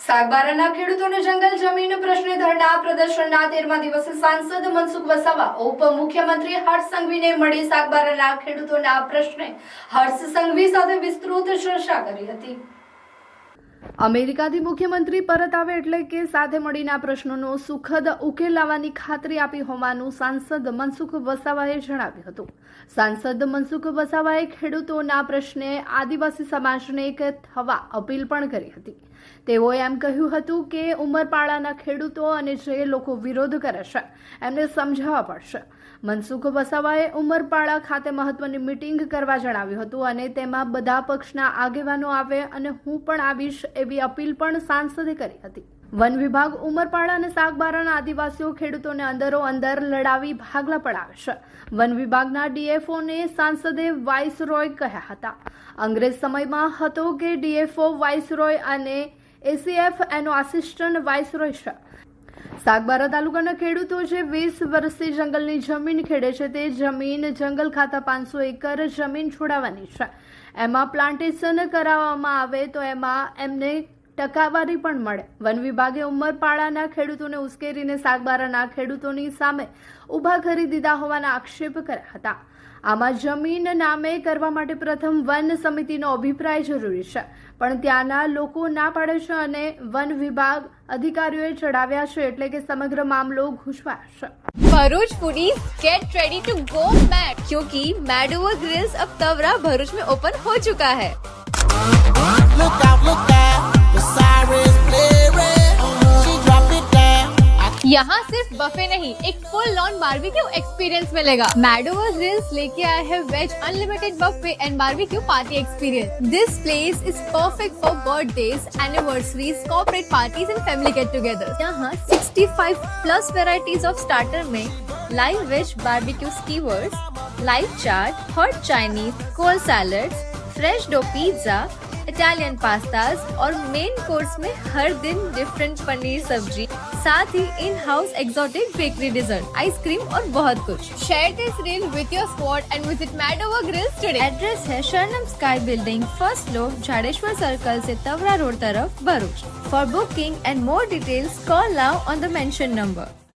સાગબારાના ખેડૂતોને જંગલ જમીન પ્રશ્ને ધરણા પ્રદર્શનના 13મા દિવસે સાંસદ મનસુખ વસાવા ઉપમુખ્યમંત્રી હર્ષ સંઘવીને મળી સાગબારાના ખેડૂતોના પ્રશ્ને હર્ષ સંઘવી સાથે વિસ્તૃત ચર્ચા કરી હતી। અમેરિકાથી મુખ્યમંત્રી પરત આવે એટલે કે સાથે મળીને આ પ્રશ્નોનો સુખદ ઉકેલ લાવવાની ખાતરી આપી હોવાનું સાંસદ મનસુખ વસાવાએ જણાવ્યું હતું। સાંસદ મનસુખ વસાવાએ ખેડૂતોના પ્રશ્ને આદિવાસી સમાજને એક થવા અપીલ પણ કરી હતી। તેઓએ એમ કહ્યું હતું કે ઉમરપાડાના ખેડૂતો અને જે લોકો વિરોધ કરે છે એમને સમજાવવા પડશે। મનસુખ વસાવાએ ઉમરપાડા ખાતે મહત્વની મીટિંગ કરવા જણાવ્યું હતું અને તેમાં બધા પક્ષના આગેવાનો આવે અને હું પણ આવીશ એવી અપીલ પણ સાંસદે કરી હતી। વન વિભાગ ઉમરપાડા અને સાગબારાના આદિવાસીઓ ખેડૂતોને અંદરો-અંદર લડાવી ભાગલા પડાવે છે। વન વિભાગના ડીએફઓને સાંસદે વાઇસરોય કહ્યા હતા। અંગ્રેજ સમયમાં હતો કે ડીએફઓ વાઇસરોય અને એસીએફ એનો આસિસ્ટન્ટ વાઇસરોય છે। સાગબારા તાલુકાના ખેડૂતો જે 20 વર્ષથી જંગલની જમીન ખેડે છે તે જમીન જંગલ ખાતા 500 એકર જમીન છોડાવવાની છે। એમાં પ્લાન્ટેશન કરાવવામાં આવે તો એમાં એમને ટકાવારી પણ મળે। વન વિભાગે ઉમરપાડાના ખેડૂતોને ઉશ્કેરીને સાગબારાના ખેડૂતોની સામે ઊભા કરી દીધા હોવાના આક્ષેપ કર્યા હતા। આમાં જમીન નામે કરવા માટે પ્રથમ વન સમિતિનો અભિપ્રાય જરૂરી છે, પણ ત્યાંના લોકો ના પાડે છે અને વન વિભાગ અધિકારીઓએ ચડાવ્યા છે એટલે કે સમગ્ર મામલો ગુજવાયો છે। Bharuch foodies get ready to go mad क्योंकि मैडोवर ग्रिल्स अब तवरा भरूच में ओपन हो चुका है। Look out, the sirens blaring. She drop it down. यहाँ सिर्फ बफे नहीं, एक फुल ऑन बारबेक्यू एक्सपीरियंस मिलेगा। मैडोवर ग्रिल्स लेके आए हैं veg unlimited buffet and barbecue party experience. This place is perfect for birthdays, anniversaries, corporate parties and family get together. यहाँ 65 plus varieties of starter में live veg barbecue skewers, live chaat, hot Chinese, cold salads, fresh dough pizza, Italian pastas और main course में हर दिन different paneer सब्जी, साथ ही in house exotic bakery dessert, ice cream और बहुत कुछ। Share this reel with your squad and visit Mad Over Grills today. Address है Sharanam sky building, first floor, Jhadeshwar circle से तवरा रोड तरफ, Bharuch. For booking and more details call now on the mention number.